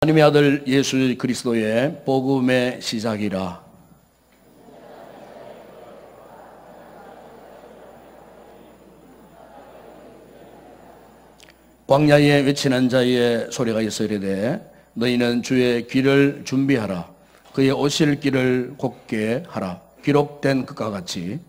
하나님의 아들 예수 그리스도의 복음의 시작이라. 광야에 외치는 자의 소리가 있어 이르되 너희는 주의 길을 준비하라. 그의 오실 길을 곧게 하라. 기록된 것과 같이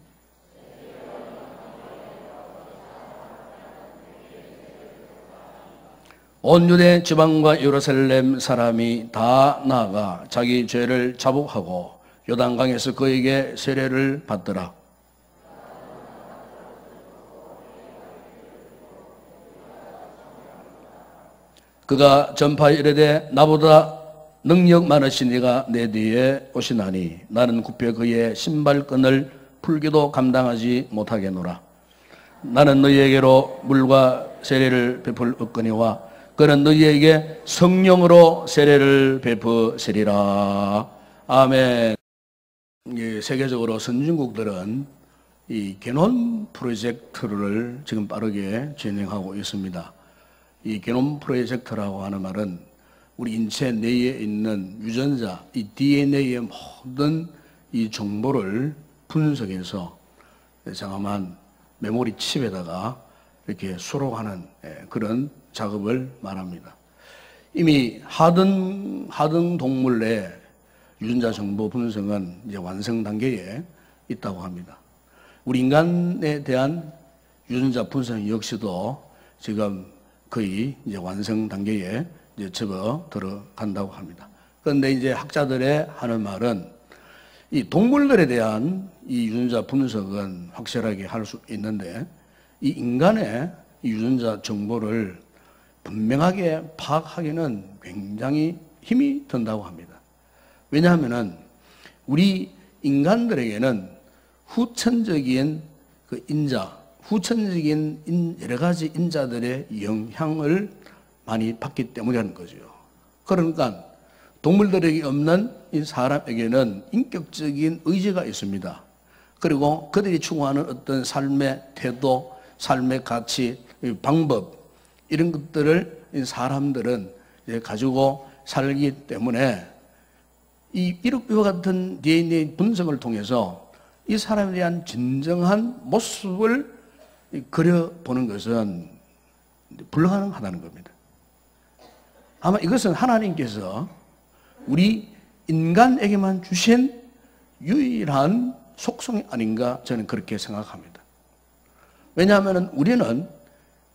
온 유대 지방과 예루살렘 사람이 다 나아가 자기 죄를 자복하고 요단강에서 그에게 세례를 받더라. 그가 전파에 이르되 나보다 능력 많으신 이가 내 뒤에 오시나니 나는 굽혀 그의 신발끈을 풀기도 감당하지 못하겠노라. 나는 너희에게로 물과 세례를 베풀 없거니와 그는 너희에게 성령으로 세례를 베푸시리라. 아멘. 세계적으로 선진국들은 이 게놈 프로젝트를 지금 빠르게 진행하고 있습니다. 이 게놈 프로젝트라고 하는 말은 우리 인체 내에 있는 유전자, 이 DNA의 모든 이 정보를 분석해서 장엄한 메모리 칩에다가 이렇게 수록하는 그런 작업을 말합니다. 이미 하등 동물 내 유전자 정보 분석은 이제 완성 단계에 있다고 합니다. 우리 인간에 대한 유전자 분석 역시도 지금 거의 이제 완성 단계에 이제 접어 들어간다고 합니다. 그런데 이제 학자들의 하는 말은 이 동물들에 대한 이 유전자 분석은 확실하게 할 수 있는데 이 인간의 이 유전자 정보를 분명하게 파악하기는 굉장히 힘이 든다고 합니다. 왜냐하면은 우리 인간들에게는 후천적인 그 인자, 후천적인 여러 가지 인자들의 영향을 많이 받기 때문이라는 거죠. 그러니까 동물들에게 없는 이 사람에게는 인격적인 의지가 있습니다. 그리고 그들이 추구하는 어떤 삶의 태도, 삶의 가치, 방법 이런 것들을 사람들은 가지고 살기 때문에 이와 같은 DNA 분석을 통해서 이 사람에 대한 진정한 모습을 그려보는 것은 불가능하다는 겁니다. 아마 이것은 하나님께서 우리 인간에게만 주신 유일한 속성이 아닌가 저는 그렇게 생각합니다. 왜냐하면 우리는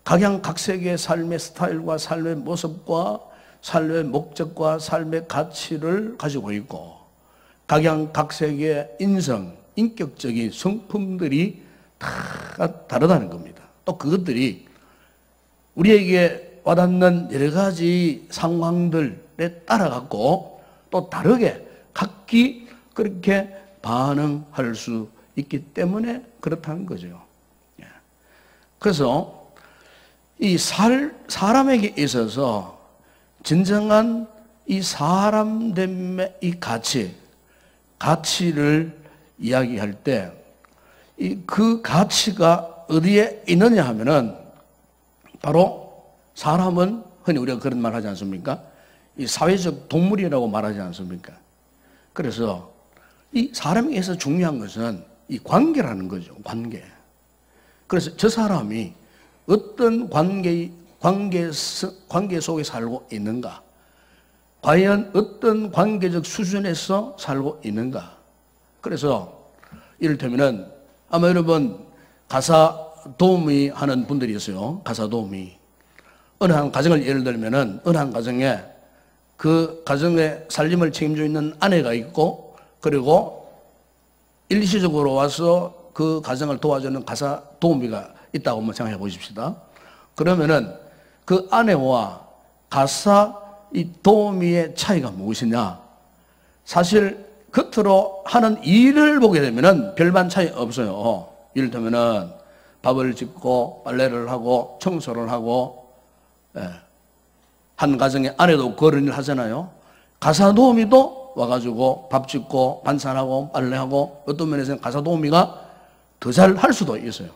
각양각색의 삶의 스타일과 삶의 모습과 삶의 목적과 삶의 가치를 가지고 있고 각양각색의 인성, 인격적인 성품들이 다 다르다는 겁니다. 또 그것들이 우리에게 와닿는 여러 가지 상황들에 따라 갖고 또 다르게 각기 그렇게 반응할 수 있기 때문에 그렇다는 거죠. 그래서 이 사람에게 있어서 진정한 이 사람됨의 이 가치를 이야기할 때 그 가치가 어디에 있느냐 하면은 바로 사람은 흔히 우리가 그런 말 하지 않습니까? 이 사회적 동물이라고 말하지 않습니까? 그래서 이 사람에게서 중요한 것은 이 관계라는 거죠. 관계. 그래서 저 사람이 어떤 관계 속에 살고 있는가? 과연 어떤 관계적 수준에서 살고 있는가? 그래서 이를테면은 아마 여러분 가사 도우미 하는 분들이 있어요. 가사 도우미. 어느 한 가정을 예를 들면은 어느 한 가정에 그 가정의 살림을 책임지고 있는 아내가 있고 그리고 일시적으로 와서 그 가정을 도와주는 가사 도우미가 있다고 한번 생각해 보십시다. 그러면은 그 아내와 가사 이 도우미의 차이가 무엇이냐? 사실 겉으로 하는 일을 보게 되면은 별반 차이 없어요. 이를테면은 밥을 짓고 빨래를 하고 청소를 하고 한 가정의 아내도 그런 일을 하잖아요. 가사 도우미도 와가지고 밥 짓고 반찬하고 빨래하고 어떤 면에서는 가사 도우미가 더 잘 할 수도 있어요.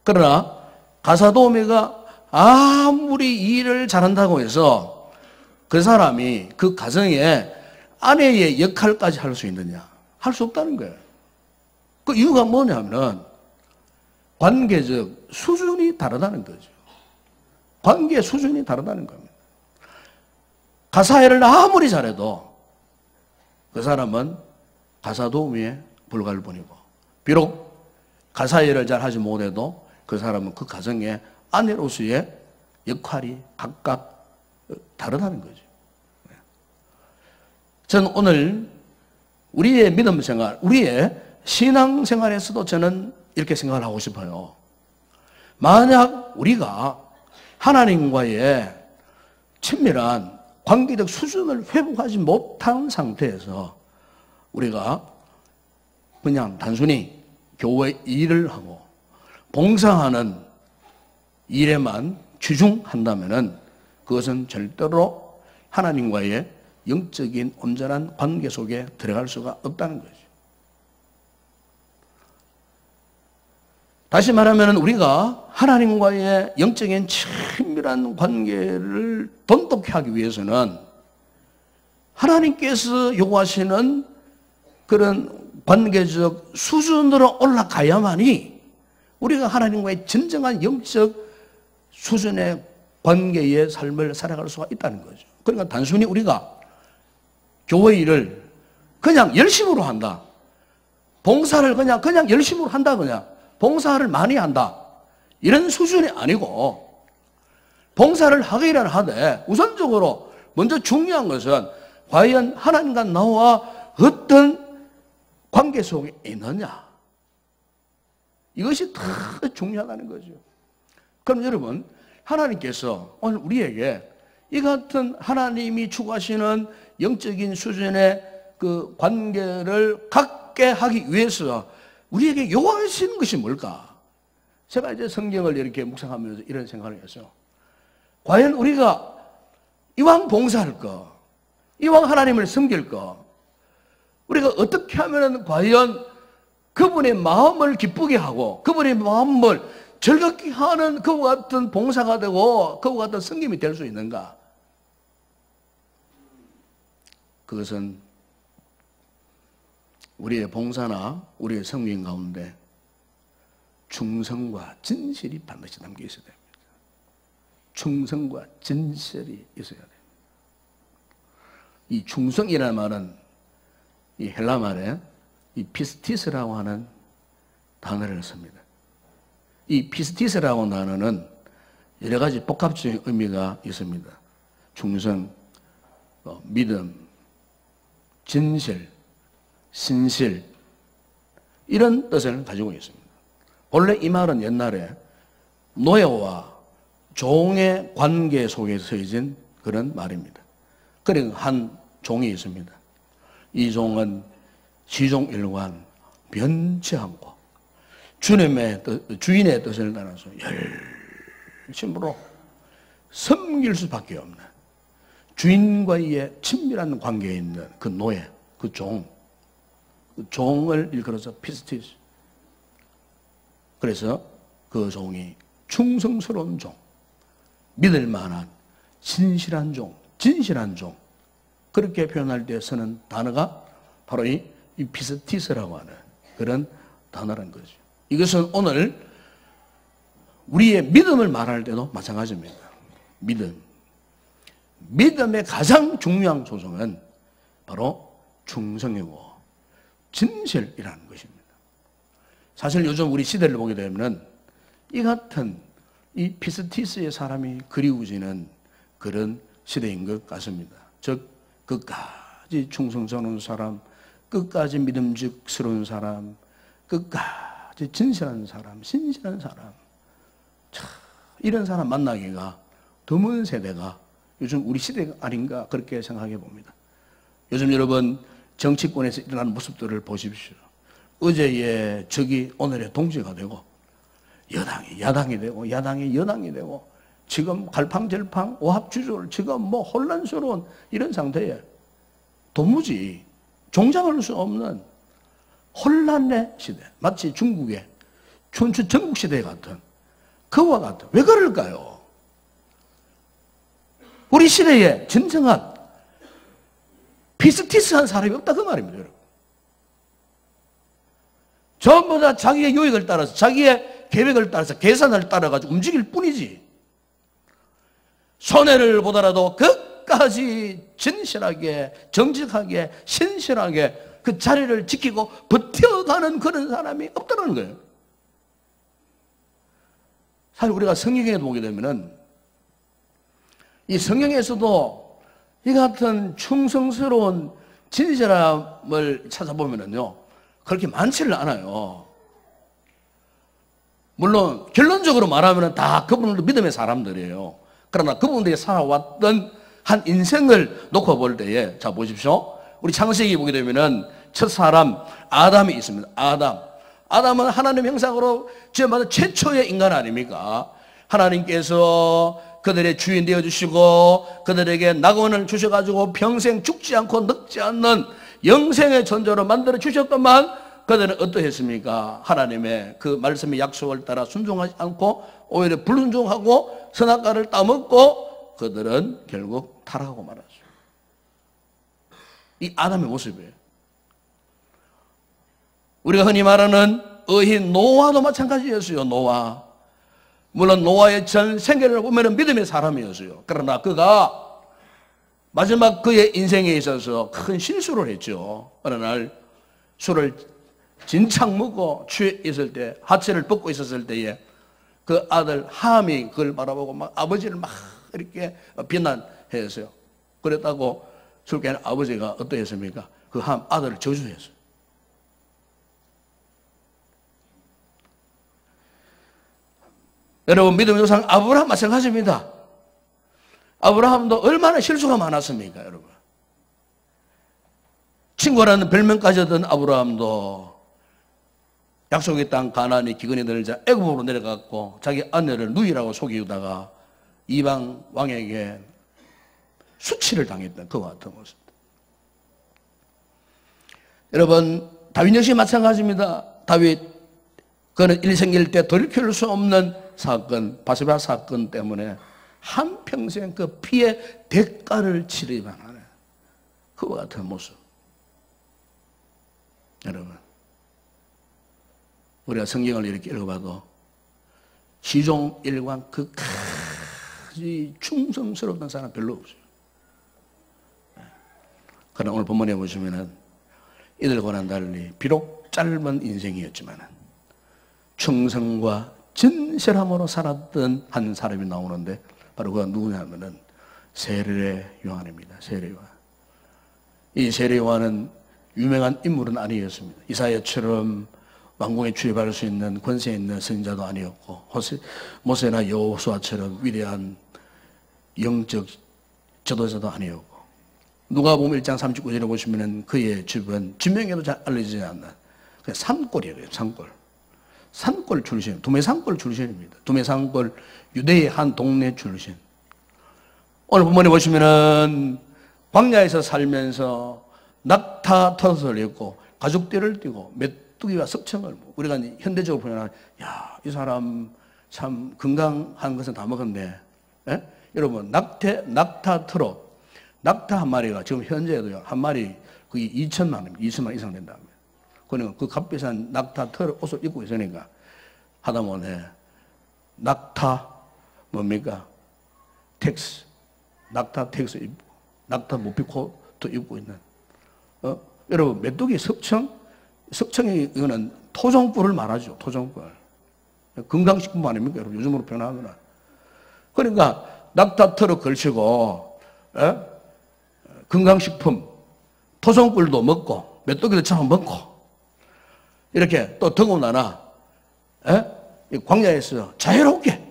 그러나 가사 도우미가 아무리 일을 잘한다고 해서 그 사람이 그 가정에 아내의 역할까지 할 수 있느냐? 할 수 없다는 거예요. 그 이유가 뭐냐면은 관계적 수준이 다르다는 거죠. 관계 수준이 다르다는 겁니다. 가사일을 아무리 잘해도 그 사람은 가사 도우미에 불과할 뿐이고, 비록 가사일을 잘 하지 못해도 그 사람은 그 가정의 아내로서의 역할이 각각 다르다는 거죠. 저는 오늘 우리의 믿음 생활, 우리의 신앙 생활에서도 저는 이렇게 생각을 하고 싶어요. 만약 우리가 하나님과의 친밀한 관계적 수준을 회복하지 못한 상태에서 우리가 그냥 단순히 교회 일을 하고 봉사하는 일에만 치중한다면은 그것은 절대로 하나님과의 영적인 온전한 관계 속에 들어갈 수가 없다는 거죠. 다시 말하면 우리가 하나님과의 영적인 친밀한 관계를 돈독히 하기 위해서는 하나님께서 요구하시는 그런 관계적 수준으로 올라가야만이 우리가 하나님과의 진정한 영적 수준의 관계의 삶을 살아갈 수가 있다는 거죠. 그러니까 단순히 우리가 교회 일을 그냥 열심으로 한다. 봉사를 그냥 열심으로 한다. 그냥 봉사를 많이 한다. 이런 수준이 아니고, 봉사를 하기는 하되 우선적으로 먼저 중요한 것은 과연 하나님과 나와 어떤 관계 속에 있느냐. 이것이 더 중요하다는 거죠. 그럼 여러분, 하나님께서 오늘 우리에게 이 같은 하나님이 추구하시는 영적인 수준의 그 관계를 갖게 하기 위해서 우리에게 요구하시는 것이 뭘까? 제가 이제 성경을 이렇게 묵상하면서 이런 생각을 했어요. 과연 우리가 이왕 봉사할 거, 이왕 하나님을 섬길 거, 우리가 어떻게 하면 과연 그분의 마음을 기쁘게 하고 그분의 마음을 즐겁게 하는 그와 같은 봉사가 되고 그와 같은 섬김이 될 수 있는가? 그것은 우리의 봉사나 우리의 섬김 가운데 충성과 진실이 반드시 담겨 있어야 됩니다. 충성과 진실이 있어야 됩니다. 이 충성이라는 말은 이 헬라 말에 이 피스티스라고 하는 단어를 씁니다. 이 피스티스라고 하는 단어는 여러 가지 복합적인 의미가 있습니다. 충성, 믿음, 진실, 신실, 이런 뜻을 가지고 있습니다. 원래 이 말은 옛날에 노예와 종의 관계 속에 서해진 그런 말입니다. 그러니까 한 종이 있습니다. 이 종은 시종일관 변치 않고 주인의 뜻을 따라서 열심으로 섬길 수밖에 없는 주인과의 친밀한 관계에 있는 그 노예, 그 종을 일컬어서 피스티스. 그래서 그 종이 충성스러운 종, 믿을 만한 신실한 종, 진실한 종, 그렇게 표현할 때 쓰는 단어가 바로 이 피스티스라고 하는 그런 단어라는 거죠. 이것은 오늘 우리의 믿음을 말할 때도 마찬가지입니다. 믿음의 가장 중요한 조성은 바로 충성이고 진실이라는 것입니다. 사실 요즘 우리 시대를 보게 되면 이 같은 이 피스티스의 사람이 그리워지는 그런 시대인 것 같습니다. 즉 끝까지 충성스러운 사람, 끝까지 믿음직스러운 사람, 끝까지 진실한 사람, 신실한 사람, 참 이런 사람 만나기가 드문 세대가 요즘 우리 시대가 아닌가 그렇게 생각해 봅니다. 요즘 여러분 정치권에서 일어나는 모습들을 보십시오. 어제의 적이 오늘의 동지가 되고 여당이 야당이 되고 야당이 여당이 되고 지금 갈팡질팡 오합지졸 지금 뭐 혼란스러운 이런 상태에 도무지 종잡을 수 없는 혼란의 시대, 마치 중국의 춘추 전국시대 같은 그와 같은. 왜 그럴까요? 우리 시대에 진정한 피스티스한 사람이 없다 그 말입니다, 여러분. 전부 다 자기의 유익을 따라서, 자기의 계획을 따라서, 계산을 따라가지고 움직일 뿐이지. 손해를 보더라도 끝까지 진실하게, 정직하게, 신실하게 그 자리를 지키고 버텨가는 그런 사람이 없다는 거예요. 사실 우리가 성경에 보게 되면은 이 성경에서도 이 같은 충성스러운 진실함을 찾아보면은요, 그렇게 많지를 않아요. 물론 결론적으로 말하면 다 그분들도 믿음의 사람들이에요. 그러나 그분들이 살아왔던 한 인생을 놓고 볼 때에, 자 보십시오. 우리 창세기 보게 되면은 첫 사람 아담이 있습니다. 아담은 하나님 형상으로 지어받은 최초의 인간 아닙니까? 하나님께서 그들의 주인 되어주시고 그들에게 낙원을 주셔가지고 평생 죽지 않고 늙지 않는 영생의 존재로 만들어 주셨더만 그들은 어떠했습니까? 하나님의 그 말씀의 약속을 따라 순종하지 않고 오히려 불순종하고 선악과를 따먹고 그들은 결국 타락하고 말았죠. 이 아담의 모습이에요. 우리가 흔히 말하는 의인 노아도 마찬가지였어요. 노아. 물론 노아의 전 생애를 보면 믿음의 사람이었어요. 그러나 그가 마지막 그의 인생에 있어서 큰 실수를 했죠. 어느 날 술을 진창 먹고 취해 있을 때, 하체를 벗고 있었을 때에 그 아들 함이 그걸 바라보고 막 아버지를 막 이렇게 비난했어요. 그랬다고 술 깨는 아버지가 어떠했습니까? 그 함 아들을 저주했어요. 여러분, 믿음의 조상 아브라함 마찬가지입니다. 아브라함도 얼마나 실수가 많았습니까, 여러분? 친구라는 별명까지 얻은 아브라함도 약속의 땅 가나안이 기근이 들자 애굽으로 내려갔고 자기 아내를 누이라고 속이다가 이방 왕에게 수치를 당했던 그와 같은 모습. 여러분, 다윗 역시 마찬가지입니다. 다윗, 그는 일생일 때 돌이킬 수 없는 사건, 바세바 사건 때문에 한평생 그 피의 대가를 치르기만 하는 그와 같은 모습. 여러분, 우리가 성경을 이렇게 읽어봐도 시종 일관 그까지 충성스러웠던 사람 별로 없어요. 그러나 오늘 본문에 보시면은 이들과는 달리 비록 짧은 인생이었지만 충성과 진실함으로 살았던 한 사람이 나오는데 바로 그가 누구냐면은 세례 요한입니다. 세례 요한. 이 세례 요한은 유명한 인물은 아니었습니다. 이사야처럼 왕궁에 출입할 수 있는 권세 있는 선지자도 아니었고 모세나 여호수아처럼 위대한 영적 지도자도 아니었고 누가복음 1장 39절에 보시면은 그의 주변 지명에도 잘 알려지지 않는 산골이에요. 산골 출신, 두메산골 출신입니다. 두메산골 유대의 한 동네 출신. 오늘 본문에 보시면은 광야에서 살면서 낙타 덫을 입고 가죽띠를 띠고 메뚜기와 석청을 먹고, 우리가 현대적으로 보면 이 사람 참 건강한 것은 다 먹었네. 예? 여러분, 낙타 트롯, 낙타 한 마리가 지금 현재도 한 마리 그게 2천만 원입니다. 2천만 원 이상 된다며. 그러니까 그 값비싼 낙타 트롯 옷을 입고 있으니까 하다못해 낙타 뭡니까? 텍스, 낙타 텍스 입고, 낙타 모피코트 입고 있는. 여러분, 메뚜기 석청이 이거는 토종꿀을 말하죠. 토종꿀. 건강식품 아닙니까? 여러분, 요즘으로 표현하면. 그러니까 낙타 털을 걸치고 건강식품, 토종꿀도 먹고 메뚜기도 참 먹고 이렇게 또 더군다나 광야에서 자유롭게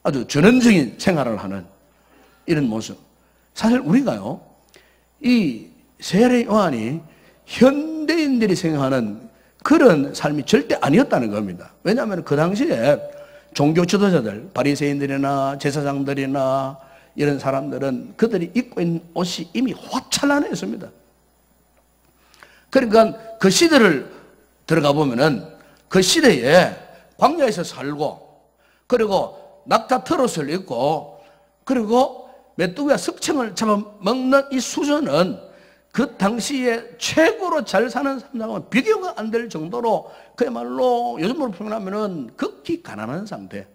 아주 전형적인 생활을 하는 이런 모습. 사실 우리가요, 이 세례 요한이 현대인들이 생각하는 그런 삶이 절대 아니었다는 겁니다. 왜냐하면 그 당시에 종교 지도자들, 바리새인들이나 제사장들이나 이런 사람들은 그들이 입고 있는 옷이 이미 화찬란했습니다. 그러니까 그 시대를 들어가 보면은 그 시대에 광야에서 살고 그리고 낙타 트롯을 입고 그리고 메뚜기가 석청을 잡아먹는 이 수준은 그 당시에 최고로 잘 사는 사람하고는 비교가 안 될 정도로 그야말로 요즘으로 표현하면은 극히 가난한 상태.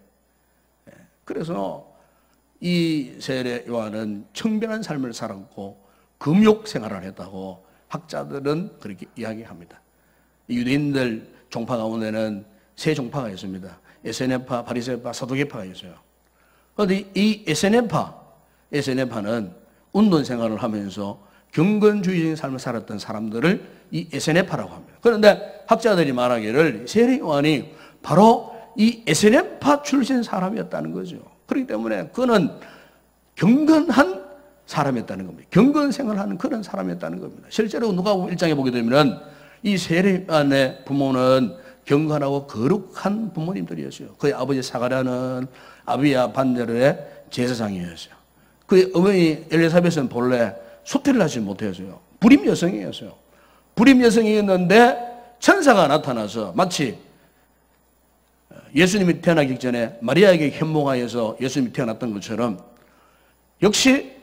그래서 이 세례 요한은 청변한 삶을 살았고 금욕 생활을 했다고 학자들은 그렇게 이야기합니다. 유대인들 종파 가운데는 세 종파가 있습니다. 에세네파, 바리새파, 사두개파가 있어요. 그런데 이 에세네파는 운동 생활을 하면서 경건주의적인 삶을 살았던 사람들을 이 에세네파라고 합니다. 그런데 학자들이 말하기를 세례 요한이 바로 이 에세네파 출신 사람이었다는 거죠. 그렇기 때문에 그는 경건한 사람이었다는 겁니다. 경건 생활하는 그런 사람이었다는 겁니다. 실제로 누가복음 1장에 보게 되면 이 세례 요한의 부모는 경건하고 거룩한 부모님들이었어요. 그의 아버지 사가랴는 아비야 반데르의 제사장이었어요. 그의 어머니 엘리사벳은 본래 수태를 하지 못했어요. 불임 여성이었어요. 불임 여성이었는데 천사가 나타나서 마치 예수님이 태어나기 전에 마리아에게 현몽하여서 예수님이 태어났던 것처럼 역시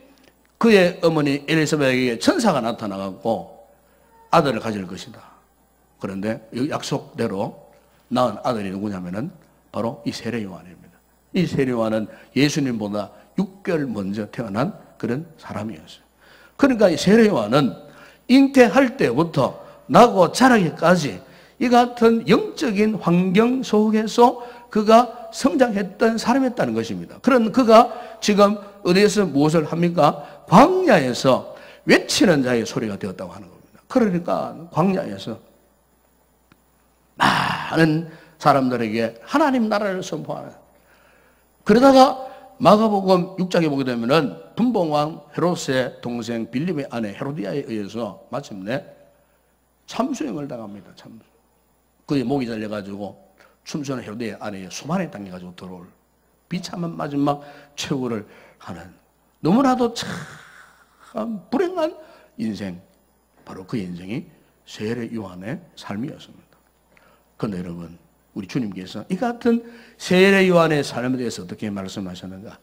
그의 어머니 엘리사벳에게 천사가 나타나갖고 아들을 가질 것이다. 그런데 약속대로 낳은 아들이 누구냐면은 바로 이 세례 요한입니다. 이 세례 요한은 예수님보다 6개월 먼저 태어난 그런 사람이었어요. 그러니까 이 세례 요한은 잉태할 때부터 나고 자라기까지 이 같은 영적인 환경 속에서 그가 성장했던 사람이었다는 것입니다. 그런 그가 지금 어디에서 무엇을 합니까? 광야에서 외치는 자의 소리가 되었다고 하는 겁니다. 그러니까 광야에서 많은 사람들에게 하나님 나라를 선포하는, 그러다가 마가복음 6장에 보게 되면은 분봉왕 헤롯의 동생 빌립의 아내 헤로디아에 의해서 마침내 참수형을 당합니다. 참수. 그의 목이 잘려가지고 춤추는 헤로디아의 아내의 소반에 당겨가지고 들어올 비참한 마지막 최후를 하는 너무나도 참 불행한 인생, 바로 그 인생이 세례 요한의 삶이었습니다. 그런데 여러분, 우리 주님께서 이 같은 세례 요한의 삶에 대해서 어떻게 말씀하셨는가?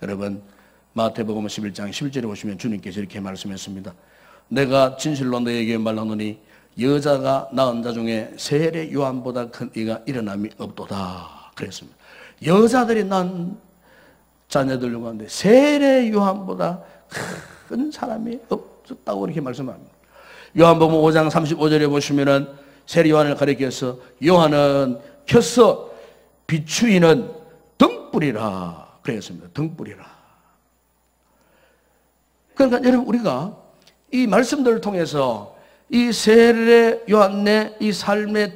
여러분, 마태복음 11장 11절에 보시면 주님께서 이렇게 말씀했습니다. 내가 진실로 너에게 말하노니 여자가 낳은 자 중에 세례 요한보다 큰 이가 일어남이 없도다. 그랬습니다. 여자들이 낳은 자녀들 가운데 세례 요한보다 큰 사람이 없었다고 이렇게 말씀합니다. 요한복음 5장 35절에 보시면은 세례 요한을 가리켜서 요한은 켜서 비추이는 등불이라 그랬습니다. 등불이라. 그러니까 여러분, 우리가 이 말씀들을 통해서 이 세례 요한의 이 삶의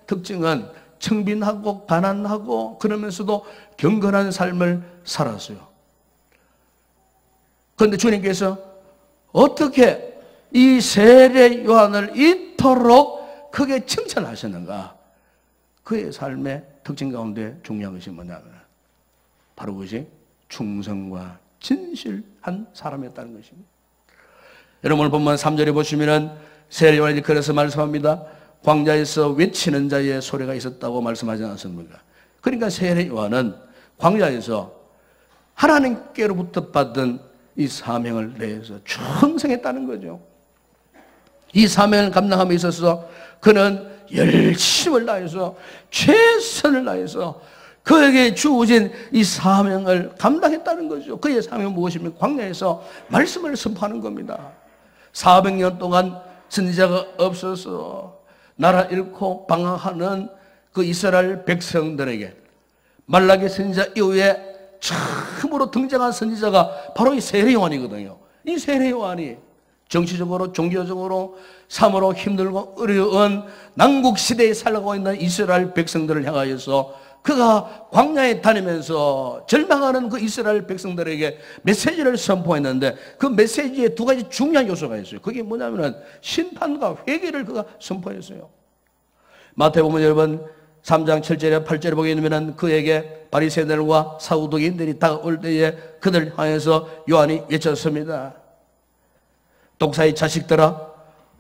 특징은 청빈하고 가난하고 그러면서도 경건한 삶을 살았어요. 그런데 주님께서 어떻게 이 세례 요한을 이토록 크게 칭찬하셨는가? 그의 삶의 특징 가운데 중요한 것이 뭐냐면 바로 그것이 충성과 진실한 사람이었다는 것입니다. 여러분, 오늘 본문 3절에 보시면은 세례 요한이 그래서 말씀합니다. 광야에서 외치는 자의 소리가 있었다고 말씀하지 않았습니까? 그러니까 세례 요한은 광야에서 하나님께로부터 받은 이 사명을 내서 충성했다는 거죠. 이 사명을 감당함에 있어서 그는 열심을 다해서 최선을 다해서 그에게 주어진 이 사명을 감당했다는 거죠. 그의 사명은 무엇입니까? 광야에서 말씀을 선포하는 겁니다. 400년 동안 선지자가 없어서 나라 잃고 방황하는 그 이스라엘 백성들에게 말라기 선지자 이후에 처음으로 등장한 선지자가 바로 이 세례 요한이거든요. 이 세례 요한이 정치적으로 종교적으로 참으로 힘들고 어려운 난국시대에 살고 있는 이스라엘 백성들을 향하여서 그가 광야에 다니면서 절망하는 그 이스라엘 백성들에게 메시지를 선포했는데 그 메시지에 두 가지 중요한 요소가 있어요. 그게 뭐냐면은 심판과 회개를 그가 선포했어요. 마태복음 여러분 3장 7절에 8절에 보게 되면 그에게 바리새인들과 사두개인들이 다가올 때에 그들 향해서 요한이 외쳤습니다. 독사의 자식들아,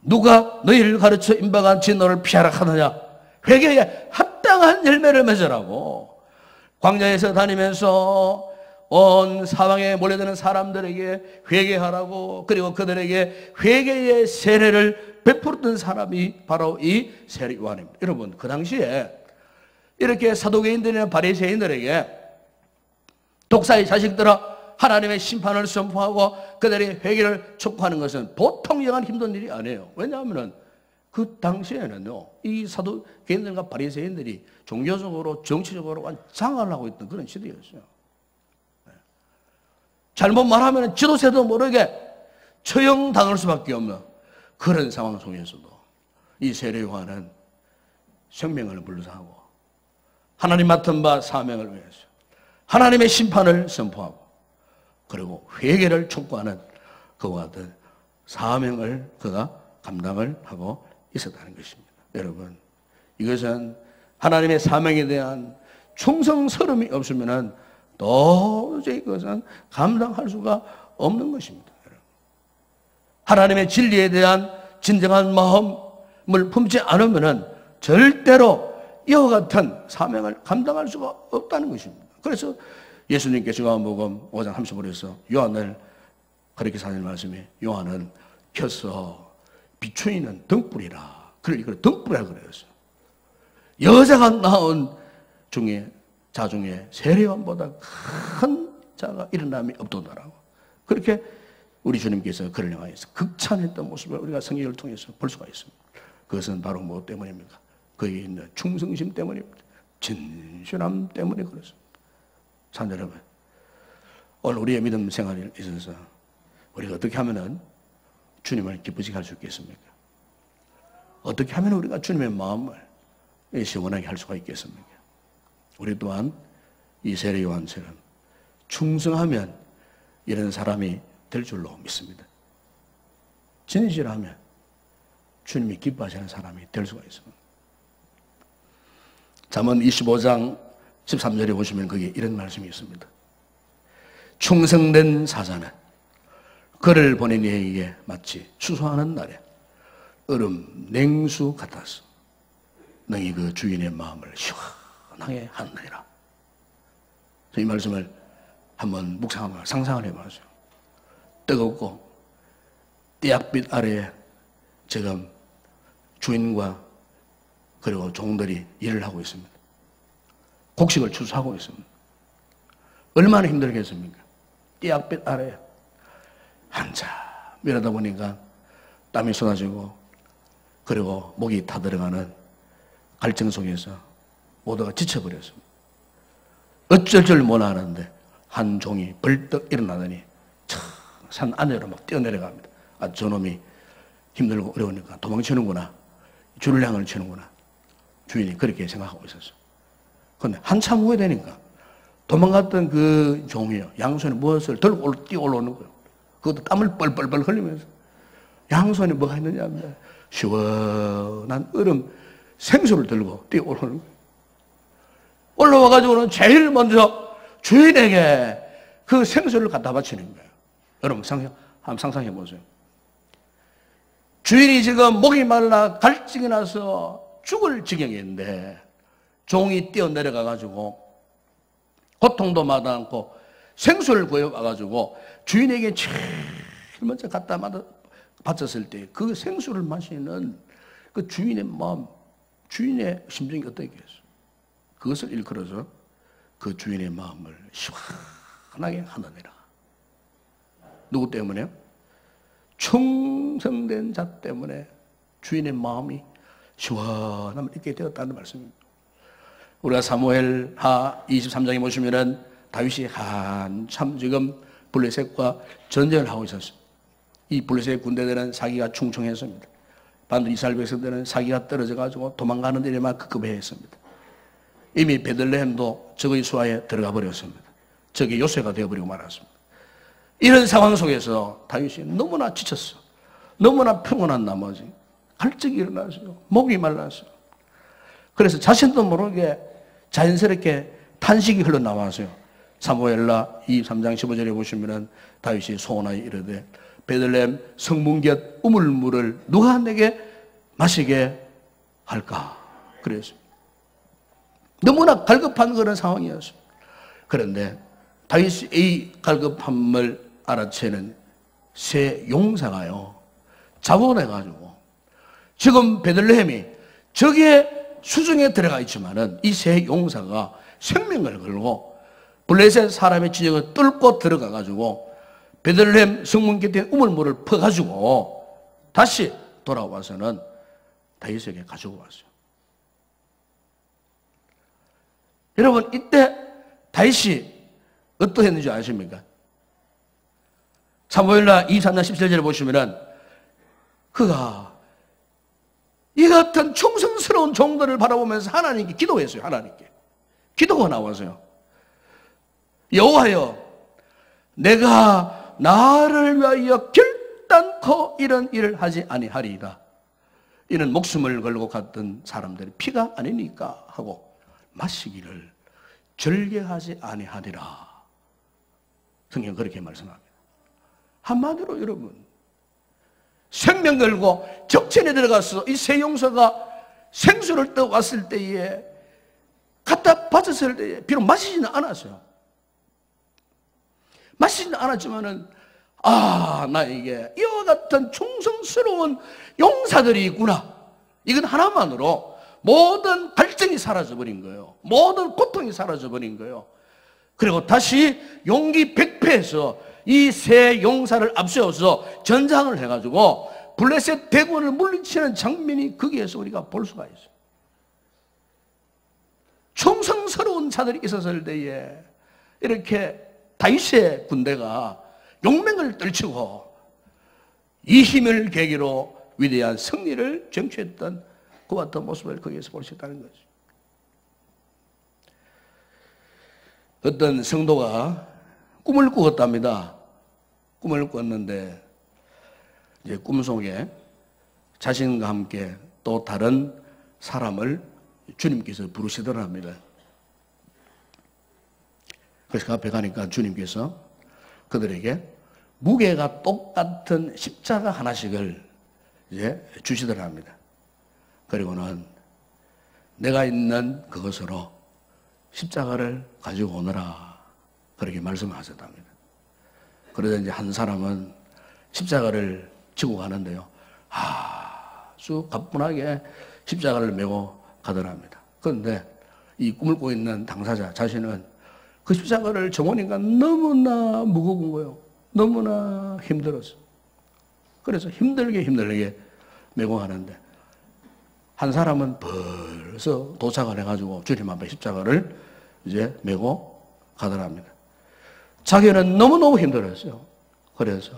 누가 너희를 가르쳐 임박한 진노를 피하라 하느냐? 회개에 합당한 열매를 맺으라고. 광야에서 다니면서 온 사방에 몰려드는 사람들에게 회개하라고, 그리고 그들에게 회개의 세례를 베풀었던 사람이 바로 이 세례 요한입니다. 여러분, 그 당시에 이렇게 사도개인들이나 바리새인들에게 독사의 자식들아 하나님의 심판을 선포하고 그들의 회개를 촉구하는 것은 보통 영한 힘든 일이 아니에요. 왜냐하면 그 당시에는요, 이 사도개인들과 바리새인들이 종교적으로 정치적으로 완전 장악을 하고 있던 그런 시대였어요. 잘못 말하면 지도세도 모르게 처형당할 수밖에 없는 그런 상황 속에서도 이 세례 요한은 생명을 불사하고 하나님 맡은 바 사명을 위해서 하나님의 심판을 선포하고 그리고 회개를 촉구하는 그와 같은 사명을 그가 감당을 하고 있었다는 것입니다. 여러분, 이것은 하나님의 사명에 대한 충성스러움이 없으면 도저히 그것은 감당할 수가 없는 것입니다. 하나님의 진리에 대한 진정한 마음을 품지 않으면 절대로 이와 같은 사명을 감당할 수가 없다는 것입니다. 그래서 예수님께서 요한복음 5장 35절에서 요한을 그렇게 사는 말씀이 요한은 켜서 비추이는 등불이라. 그걸 등불이라 그랬어요. 여자가 낳은 자 중에 세례요한보다 큰 자가 일어남이 없도다라고. 그렇게 우리 주님께서 그를 향해서 극찬했던 모습을 우리가 성경을 통해서 볼 수가 있습니다. 그것은 바로 무엇 때문입니까? 그에 있는 충성심 때문입니다. 진실함 때문에 그렇습니다. 산 여러분, 오늘 우리의 믿음 생활에 있어서 우리가 어떻게 하면 주님을 기쁘시게 할 수 있겠습니까? 어떻게 하면 우리가 주님의 마음을 시원하게 할 수가 있겠습니까? 우리 또한 이 세례 요한처럼 충성하면 이런 사람이 될 줄로 믿습니다. 진실하면 주님이 기뻐하시는 사람이 될 수가 있습니다. 잠언 25장 13절에 보시면 거기에 이런 말씀이 있습니다. 충성된 사자는 그를 보낸 이에게 마치 추수하는 날에 얼음 냉수 같아서 너희 그 주인의 마음을 시원하게 하느니라. 이 말씀을 한번 묵상하고 상상을 해보세요. 뜨겁고 띠약빛 아래에 지금 주인과 그리고 종들이 일을 하고 있습니다. 곡식을 추수하고 있습니다. 얼마나 힘들겠습니까? 띠약빛 아래에 한참 일하다 보니까 땀이 쏟아지고 그리고 목이 타들어가는 갈증 속에서 모두가 지쳐버렸습니다. 어쩔 줄 몰라하는데 한 종이 벌떡 일어나더니 산 안으로 막 뛰어내려갑니다. 아, 저놈이 힘들고 어려우니까 도망치는구나. 줄을 향을 치는구나. 주인이 그렇게 생각하고 있었어요. 그런데 한참 후에 되니까 도망갔던 그 종이요, 양손에 무엇을 들고 뛰어 올라오는 거예요. 그것도 땀을 뻘뻘뻘 흘리면서 양손에 뭐가 있느냐 하면 시원한 얼음 생수를 들고 뛰어 올라오는 거예요. 올라와가지고는 제일 먼저 주인에게 그 생수를 갖다 바치는 거예요. 여러분 한번 상상해 보세요. 주인이 지금 목이 말라 갈증이 나서 죽을 지경인데 종이 뛰어내려가가지고 고통도 마다 않고 생수를 구해와가지고 주인에게 제일 먼저 갖다 바쳤을 때 그 생수를 마시는 그 주인의 마음, 주인의 심정이 어떻겠어요? 그것을 일컬어서 그 주인의 마음을 시원하게 하느니라. 누구 때문에요? 충성된 자 때문에 주인의 마음이 시원함을 잊게 되었다는 말씀입니다. 우리가 사무엘하 23장에 보시면은 다윗이 한참 지금 블레셋과 전쟁을 하고 있었습니다. 이 블레셋 군대들은 사기가 충청했습니다. 반도 이스라엘 백성들은 사기가 떨어져가지고 도망가는 일에만 급급해했습니다. 이미 베들레헴도 적의 수하에 들어가 버렸습니다. 적의 요새가 되어버리고 말았습니다. 이런 상황 속에서 다윗이 너무나 지쳤어. 너무나 평온한 나머지 갈증이 일어났어요. 목이 말랐어요. 그래서 자신도 모르게 자연스럽게 탄식이 흘러나와서요. 사무엘하 23장 15절에 보시면은 다윗이 소원하여 이르되 베들레헴 성문 곁 우물물을 누가 내게 마시게 할까? 그랬어요. 너무나 갈급한 그런 상황이었어요. 그런데 다윗이 이 갈급함을 알아채는 새 용사가요, 자원해가지고 지금 베들레헴이 적의 수중에 들어가 있지만은 이 새 용사가 생명을 걸고 블레셋 사람의 지역을 뚫고 들어가가지고 베들레헴 성문 곁에 우물물을 퍼가지고 다시 돌아와서는 다윗에게 가지고 왔어요. 여러분, 이때 다윗이 어떠했는지 아십니까? 사무엘하 23장 17절에 보시면은 그가 이 같은 충성스러운 종들을 바라보면서 하나님께 기도했어요. 하나님께 기도가 나왔어요. 여호와여, 내가 나를 위하여 결단코 이런 일을 하지 아니하리이다. 이는 목숨을 걸고 갔던 사람들의 피가 아니니까 하고 마시기를 절개하지 아니하리라. 성경 그렇게 말씀합니다. 한마디로 여러분, 생명 걸고 적천에 들어가서 이 새 용사가 생수를 떠왔을 때에 갖다 바쳤을 때에 비록 마시지는 않았어요. 마시지는 않았지만은 나에게 이와 같은 충성스러운 용사들이 있구나. 이건 하나만으로 모든 갈증이 사라져버린 거예요. 모든 고통이 사라져버린 거예요. 그리고 다시 용기 백패해서 이 새 용사를 앞세워서 전장을 해가지고 블레셋 대군을 물리치는 장면이 거기에서 우리가 볼 수가 있어요. 충성스러운 자들이 있었을 때에 이렇게 다윗의 군대가 용맹을 떨치고 이 힘을 계기로 위대한 승리를 쟁취했던 그와 같은 모습을 거기에서 볼 수 있다는 거죠. 어떤 성도가 꿈을 꾸었답니다. 꿈을 꿨는데 이제 꿈속에 자신과 함께 또 다른 사람을 주님께서 부르시더랍니다. 그래서 그 앞에 가니까 주님께서 그들에게 무게가 똑같은 십자가 하나씩을 이제 주시더랍니다. 그리고는 내가 있는 그것으로 십자가를 가지고 오너라, 그렇게 말씀하셨답니다. 그러자 이제 한 사람은 십자가를 지고 가는데요, 아주 가뿐하게 십자가를 메고 가더랍니다. 그런데 이 꿈을 꾸고 있는 당사자 자신은 그 십자가를 정오니까 너무나 무거운 거예요. 너무나 힘들었어. 그래서 힘들게 메고 가는데 한 사람은 벌써 도착을 해가지고 주님 앞에 십자가를 이제 메고 가더랍니다. 자기는 너무너무 힘들었어요. 그래서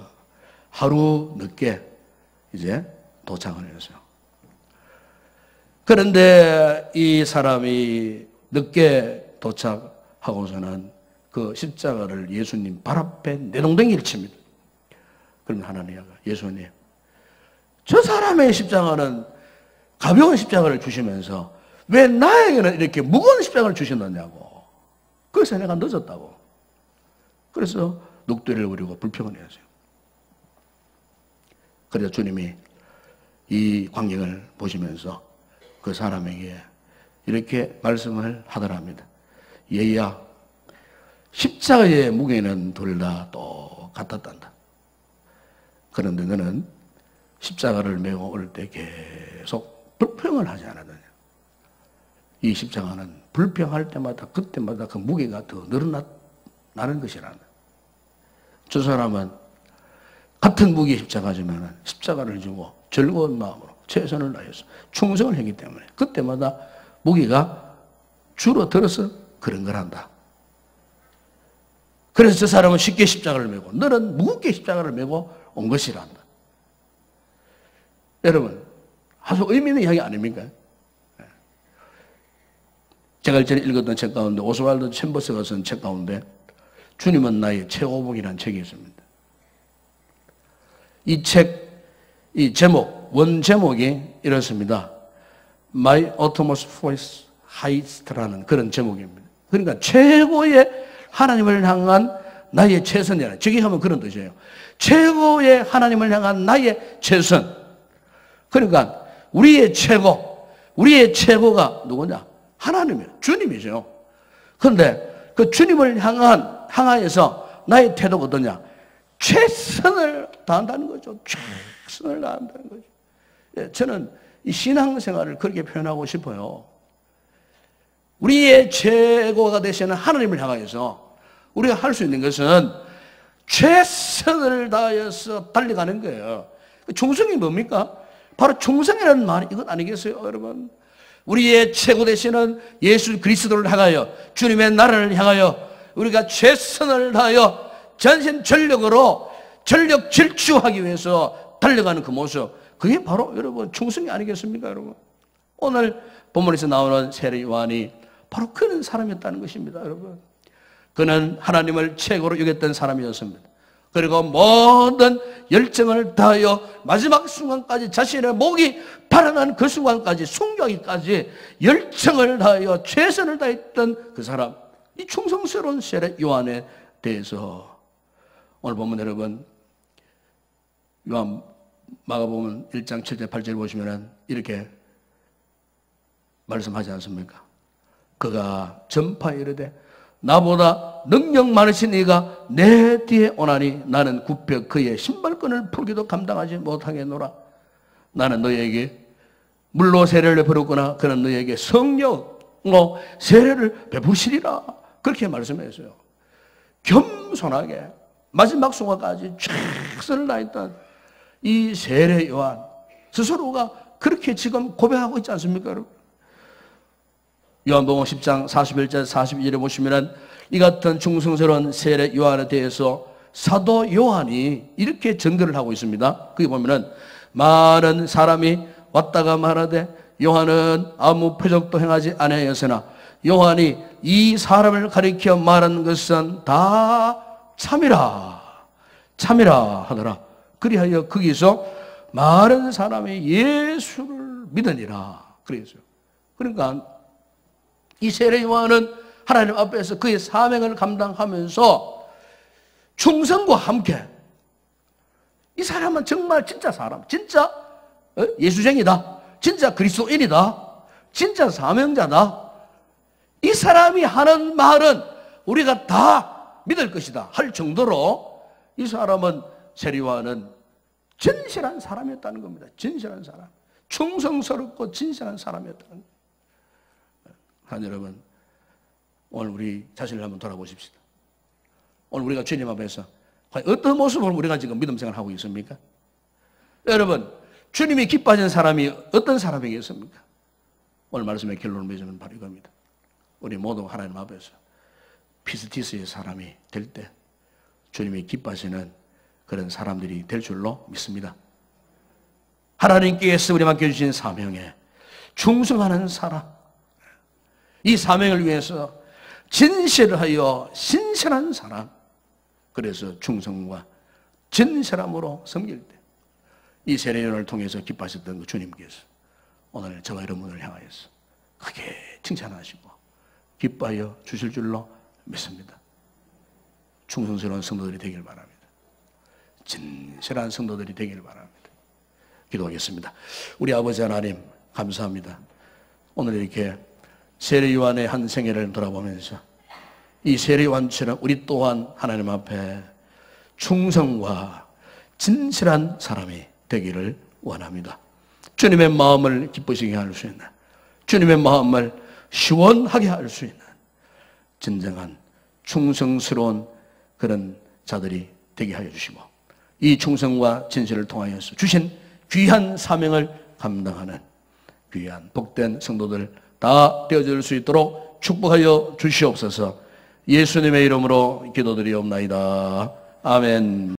하루 늦게 이제 도착을 했어요. 그런데 이 사람이 늦게 도착하고서는 그 십자가를 예수님 발 앞에 내동댕이를 칩니다. 그러면 하나님이 예수님, 저 사람의 십자가는 가벼운 십자가를 주시면서 왜 나에게는 이렇게 무거운 십자가를 주셨느냐고. 그래서 내가 늦었다고. 그래서 넋두리를 부리고 불평을 했어요. 그래서 주님이 이 광경을 보시면서 그 사람에게 이렇게 말씀을 하더랍니다. 얘야, 십자가의 무게는 둘 다 똑같았단다. 그런데 너는 십자가를 메고 올 때 계속 불평을 하지 않았느냐. 이 십자가는 불평할 때마다 그때마다 그 무게가 더 늘어나는 것이란다. 저 사람은 같은 무게의 십자가지만 십자가를 지고 즐거운 마음으로 최선을 다해서 충성을 했기 때문에 그때마다 무게가 줄어들어서 그런 거란다. 그래서 저 사람은 쉽게 십자가를 메고 너는 무겁게 십자가를 메고 온 것이란다. 여러분, 아주 의미 있는 이야기 아닙니까? 제가 전에 읽었던 책 가운데 오스왈드 챔버스가 쓴 책 가운데 주님은 나의 최고봉이라는 책이 있습니다. 이 책, 이 제목, 원 제목이 이렇습니다. My utmost voice highest라는 그런 제목입니다. 그러니까 최고의 하나님을 향한 나의 최선이라는, 저기 하면 그런 뜻이에요. 최고의 하나님을 향한 나의 최선. 그러니까 우리의 최고가 누구냐? 하나님이에요. 주님이죠. 그런데 그 주님을 향한 향하여서 나의 태도가 어떠냐? 최선을 다한다는 거죠. 최선을 다한다는 거죠. 예, 저는 이 신앙생활을 그렇게 표현하고 싶어요. 우리의 최고가 되시는 하나님을 향하여서 우리가 할 수 있는 것은 최선을 다해서 달려가는 거예요. 충성이 뭡니까? 바로 충성이라는 말이 이것 아니겠어요, 여러분? 우리의 최고 되시는 예수 그리스도를 향하여, 주님의 나라를 향하여 우리가 최선을 다하여 전신 전력으로 전력 질주하기 위해서 달려가는 그 모습, 그게 바로 여러분 충성이 아니겠습니까, 여러분? 오늘 본문에서 나오는 세례 요한이 바로 그런 사람이었다는 것입니다, 여러분. 그는 하나님을 최고로 여겼던 사람이었습니다. 그리고 모든 열정을 다하여 마지막 순간까지 자신의 목이 달아난 그 순간까지 순교하기까지 열정을 다하여 최선을 다했던 그 사람, 이 충성스러운 세례 요한에 대해서 오늘 보면 여러분 요한 마가복음 1장 7절 8절 보시면 이렇게 말씀하지 않습니까? 그가 전파에 이르되 나보다 능력 많으신 이가 내 뒤에 오나니 나는 굽혀 그의 신발끈을 풀기도 감당하지 못하겠노라. 나는 너희에게 물로 세례를 베풀었구나. 그는 너희에게 성령으로 세례를 베푸시리라. 그렇게 말씀했어요. 겸손하게 마지막 순간까지 최선을 다했던 이 세례 요한 스스로가 그렇게 지금 고백하고 있지 않습니까, 여러분? 요한복음 10장 41절 42절에 보시면 이 같은 충성스러운 세례 요한에 대해서 사도 요한이 이렇게 전거를 하고 있습니다. 거기 보면은 많은 사람이 왔다가 말하되 요한은 아무 표적도 행하지 아니하였으나 요한이 이 사람을 가리켜 말한 것은 다 참이라 하더라. 그리하여 거기서 많은 사람이 예수를 믿으니라 그랬어요. 그러니까 이 세례 요한은 하나님 앞에서 그의 사명을 감당하면서 충성과 함께 이 사람은 정말 진짜 사람, 진짜 예수쟁이다, 진짜 그리스도인이다, 진짜 사명자다. 이 사람이 하는 말은 우리가 다 믿을 것이다 할 정도로 이 사람은 세례 요한은 진실한 사람이었다는 겁니다. 진실한 사람, 충성스럽고 진실한 사람이었다는 겁니다. 여러분, 오늘 우리 자신을 한번 돌아보십시다. 오늘 우리가 주님 앞에서 어떤 모습으로 우리가 지금 믿음 생활을 하고 있습니까? 여러분, 주님이 기뻐하시는 사람이 어떤 사람이겠습니까? 오늘 말씀의 결론을 맺으면 바로 이겁니다. 우리 모두 하나님 앞에서 피스티스의 사람이 될 때 주님이 기뻐하시는 그런 사람들이 될 줄로 믿습니다. 하나님께서 우리 맡겨주신 사명에 충성하는 사람, 이 사명을 위해서 진실하여 신실한 사람, 그래서 충성과 진실함으로 섬길 때 이 세례요한을 통해서 기뻐하셨던 그 주님께서 오늘 저와 여러분을 향하여서 크게 칭찬하시고 기뻐하여 주실 줄로 믿습니다. 충성스러운 성도들이 되길 바랍니다. 진실한 성도들이 되길 바랍니다. 기도하겠습니다. 우리 아버지 하나님 감사합니다. 오늘 이렇게 세례 요한의 한 생애를 돌아보면서 이 세례 요한처럼 우리 또한 하나님 앞에 충성과 진실한 사람이 되기를 원합니다. 주님의 마음을 기쁘시게 할 수 있는, 주님의 마음을 시원하게 할 수 있는 진정한 충성스러운 그런 자들이 되게 하여 주시고 이 충성과 진실을 통하여서 주신 귀한 사명을 감당하는 귀한 복된 성도들 다 되어줄 수 있도록 축복하여 주시옵소서. 예수님의 이름으로 기도드리옵나이다. 아멘.